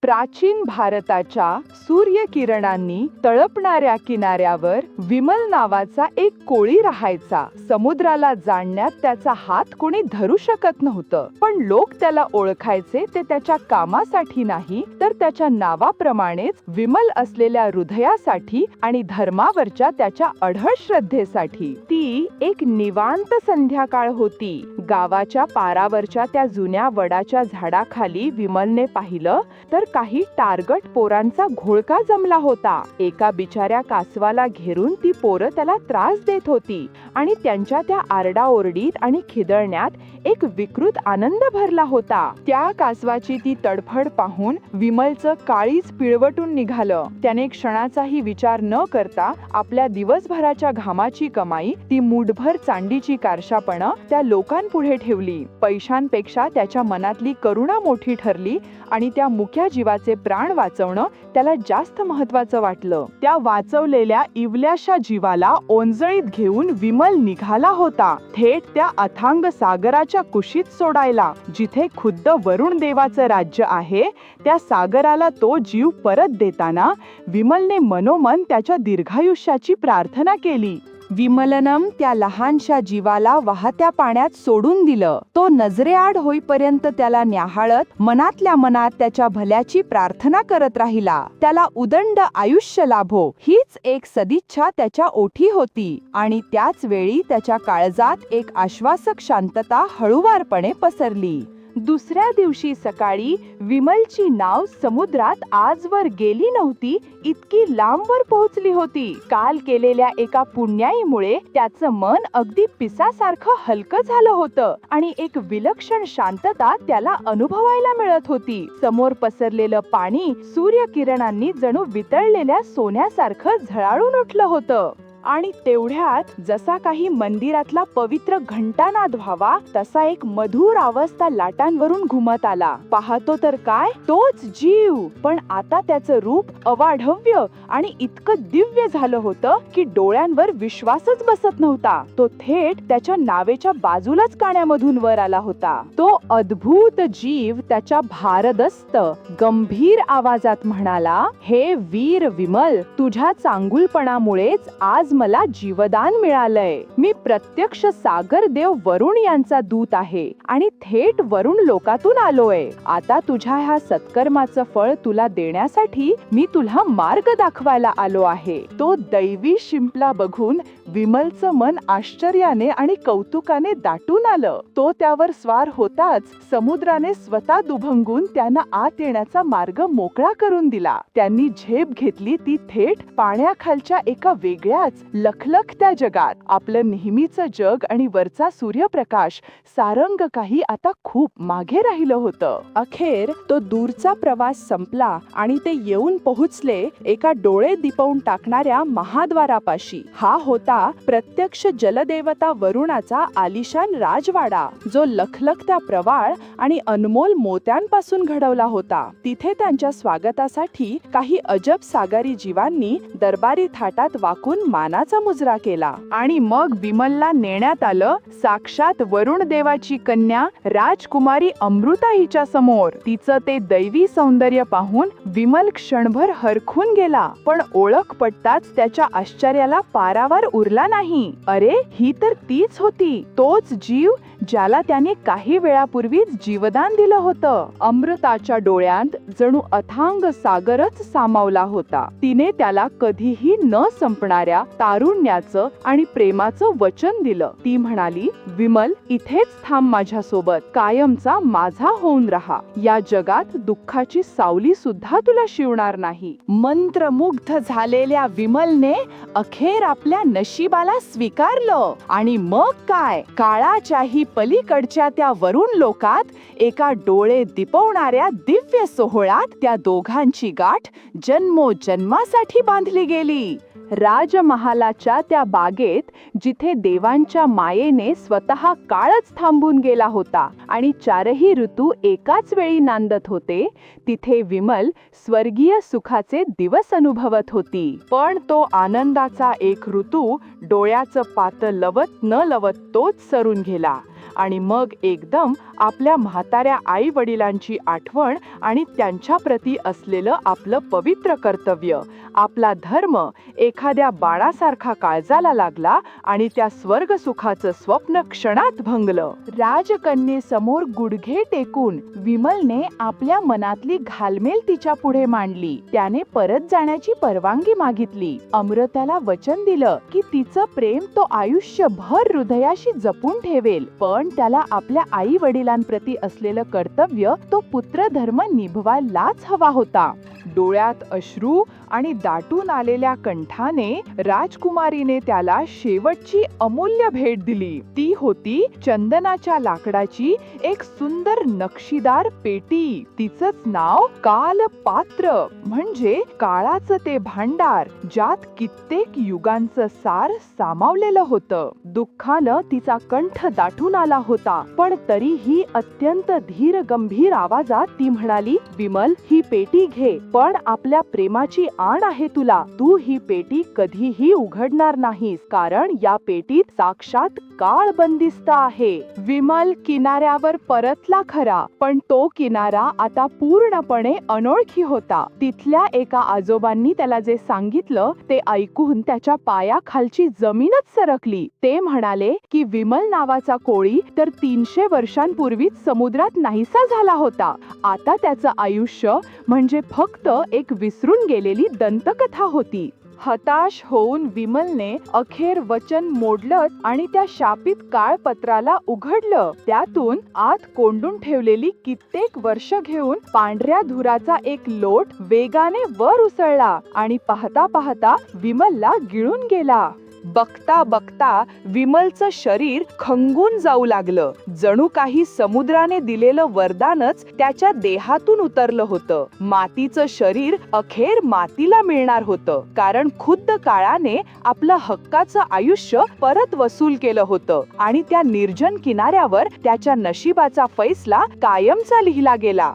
प्राचीन भारताच्या सूर्यकिरणांनी तळपणाऱ्या किनाऱ्यावर विमल नावाचा एक कोळी राहायचा. समुद्राला जाणण्यात त्याचा हात कोणी धरू शकत नव्हतं, पण लोक त्याला ओळखायचे ते त्याच्या कामासाठी नाही, तर त्याच्या नावाप्रमाणेच विमल असलेल्या हृदयासाठी आणि धर्मावरच्या त्याच्या अढळ श्रद्धेसाठी. ती एक निवांत संध्याकाळ होती. गावाच्या पारावरच्या त्या जुन्या वडाच्या झाडाखाली विमलने पाहिलं तर काही टारगट पोरांचा घोळका जमला होता. एका बिचाऱ्या कासवाला घेरून ती पोरं त्याला त्रास देत होती आणि त्यांच्या त्या आरडाओरडीत आणि खिदळण्यात एक विकृत आनंद भरला होता. त्या कासवाची ती तडफड पाहून विमलचं काळीच पिळवटून निघालं. त्याने क्षणाचाही विचार न करता आपल्या दिवसभराच्या घामाची कमाई, ती मुठभर चांदीची कारशापणं त्या लोकांपुढे ठेवली. पैशांपेक्षा त्याच्या मनातली करुणा मोठी ठरली आणि त्या मुक्या जीवाचे प्राण वाचवणं त्याला जास्त महत्वाचं वाटलं. त्या वाचवलेल्या इवल्याशा जीवाला ओंजळीत घेऊन विमल निघाला होता थेट त्या अथांग सागराच्या कुशीत सोडायला, जिथे खुद्द वरुण देवाचं राज्य आहे. त्या सागराला तो जीव परत देताना विमलने मनोमन त्याच्या दीर्घायुष्याची प्रार्थना केली. विमलनं त्या लहानशा जीवाला वाहत्या पाण्यात सोडून दिलं. तो नजरेआड होईपर्यंत त्याला न्याहाळत मनातल्या मनात त्याच्या भल्याची प्रार्थना करत राहिला. त्याला उदंड आयुष्य लाभो हीच एक सदिच्छा त्याच्या ओठी होती आणि त्याच वेळी त्याच्या काळजात एक आश्वासक शांतता हळूवारपणे पसरली. दुसऱ्या दिवशी सकाळी विमलची नाव समुद्रात आजवर गेली नव्हती, इतकी लांबवर पोहोचली होती. काल केलेल्या एका पुण्याईमुळे त्याचं मन अगदी पिसासारखं हलकं झालं होतं आणि एक विलक्षण शांतता त्याला अनुभवायला मिळत होती. समोर पसरलेलं पाणी सूर्यकिरणांनी जणू वितळलेल्या सोन्यासारखं झळाळून उठलं होतं. आणि तेवढ्यात जसा काही मंदिरातला पवित्र घंटानाद व्हावा तसा एक मधुर आवाज त्या लाटांवरून घुमत आला. पाहतो तर काय, तोच जीव, पण आता त्याचं रूप अवाढव्य आणि इतकं दिव्य झालं होतं की डोळ्यांवर विश्वासच बसत नव्हता. तो थेट त्याच्या नावेच्या बाजूलाच काण्यामधून वर आला होता. तो अद्भुत जीव त्याच्या भारदस्त गंभीर आवाजात म्हणाला, हे वीर विमल, तुझ्या चांगुलपणामुळेच आज मला जीवदान मिळालंय. मी प्रत्यक्ष सागर देव वरुण यांचा दूत आहे आणि थेट वरुण लोकातून आलोय. आता तुझ्या ह्या सत्कर्माचं फळ तुला देण्यासाठी मी तुला मार्ग दाखवायला आलो आहे. तो दैवी शिंपला बघून विमलचं मन आश्चर्याने आणि कौतुकाने दाटून आलं. तो त्यावर स्वार होताच समुद्राने स्वतः दुभंगून त्यांना आत येण्याचा मार्ग मोकळा करून दिला. त्यांनी झेप घेतली ती थेट पाण्याखालच्या एका वेगळ्याच लखलखत्या जगात. आपलं नेहमीचं जग आणि वरचा सूर्यप्रकाश सारंग काही आता खूप मागे राहिलं होतं. अखेर तो दूरचा प्रवास संपला आणि ते येऊन पोहोचले एका डोळे दिपवून टाकणाऱ्या महाद्वारापाशी. हा होता प्रत्यक्ष जलदेवता वरुणाचा आलिशान राजवाडा, जो लखलखत्या प्रवाळ आणि अनमोल मोत्यांपासून घडवला होता. तिथे त्यांच्या स्वागतासाठी काही अजब सागरी जीवांनी दरबारी थाटात वाकून मानाचा मुजरा केला आणि मग विमलला नेण्यात आलं साक्षात वरुण देवाची कन्या राजकुमारी अमृता हिच्या समोर. तिचं ते दैवी सौंदर्य पाहून विमल क्षणभर हरखून गेला, पण ओळख पटताच त्याच्या आश्चर्याला पारावर उरला नाही. अरे, ही तर तीच होती, तोच जीव ज्याला त्याने काही वेळापूर्वीच जीवदान दिलं होतं. अमृताच्या डोळ्यात जणू अथांग सागरच सामावला होता. तिने त्याला कधीही न संपणाऱ्या तारुण्याचं आणि प्रेमाचं वचन दिलं. ती म्हणाली, विमल, इथेच थांब माझ्यासोबत, कायमचा माझा होऊन राहा. या जगात दुःखाची सावली सुद्धा तुला शिवणार नाही. मंत्रमुग्ध झालेल्या विमलने अखेर आपल्या नशिबाला स्वीकारलं आणि मग काय, काळाच्याही पलीकडच्या त्या वरुण लोकात एका डोळे दिपवणाऱ्या दिव्य सोहळ्यात त्या दोघांची गाठ जन्मोजन्मासाठी बांधली गेली. राजमहालाच्या त्या बागेत जिथे देवांच्या मायेने स्वतः काळच थांबून गेला होता आणि चारही ऋतू एकाच वेळी नांदत होते, तिथे विमल स्वर्गीय सुखाचे दिवस अनुभवत होती. पण तो आनंदाचा एक ऋतू डोळ्याचं पात लवत न लवत तोच सरून गेला आणि मग एकदम आपल्या म्हाताऱ्या आई वडिलांची आठवण आणि त्यांच्या प्रती असलेलं आपलं पवित्र कर्तव्य, आपला धर्म एखाद्या बाणासारखा काळजाला लागला आणि त्या स्वर्ग सुखाचं स्वप्न क्षणात भंगलं. राजकन्येसमोर गुडघे टेकून विमलने आपल्या मनातली घालमेल तिच्या पुढे मांडली. त्याने परत जाण्याची परवानगी मागितली. अमृताला वचन दिलं की तिचं प्रेम तो आयुष्यभर हृदयाशी जपून ठेवेल, पण त्याला आपल्या आई वडिलांप्रती असलेलं कर्तव्य तो पुत्रधर्म निभवायलाच हवा होता. डोळ्यात अश्रू आणि दाटून आलेल्या कंठाने राजकुमारीने त्याला शेवटची अमूल्य भेट दिली. ती होती चंदनाच्या लाकडाची एक सुंदर नक्षीदार पेटी. तिचंच नाव कालपात्र, म्हणजे काळाचं ते भांडार ज्यात कित्येक युगांचं सार सामावलेलं होतं. दुःखानं तिचा कंठ दाटून आला होता, पण तरीही अत्यंत धीर गंभीर आवाजात ती म्हणाली, विमल, ही पेटी घे, पण आपल्या प्रेमाची आण आहे तुला. तू ही पेटी कधीही उघडणार नाहीस, कारण या पेटीत साक्षात काळ बंदिस्त आहे. विमल किनाऱ्यावर परतला खरा, पण तो किनारा आता पूर्णपणे अनोळखी होता. तिथल्या एका आजोबांनी त्याला जे सांगितलं ते ऐकून त्याच्या पायाखालची जमीनच सरकली. ते म्हणाले की विमल नावाचा कोळी तर 300 वर्षांपूर्वीच समुद्रात नाहीसा झाला होता. आता त्याचं आयुष्य म्हणजे फक्त एक विसरून गेलेली दंतकथा होती. हताश होऊन विमलने अखेर वचन मोडलं आणि त्या शापित काळपत्राला उघडलं. त्यातून आत कोंडून ठेवलेली कित्येक वर्ष घेऊन पांढऱ्या धुराचा एक लोट वेगाने वर उसळला आणि पाहता पाहता विमलला गिळून गेला. बघता बघता विमलचं शरीर खंगून जाऊ लागलं. जणू काही समुद्राने दिलेलं वरदानच त्याच्या देहातून उतरलं होतं. मातीचं शरीर अखेर मातीला मिळणार होतं, कारण खुद्द काळाने आपलं हक्काचं आयुष्य परत वसूल केलं होतं आणि त्या निर्जन किनाऱ्यावर त्याच्या नशिबाचा फैसला कायमचा लिहिला गेला.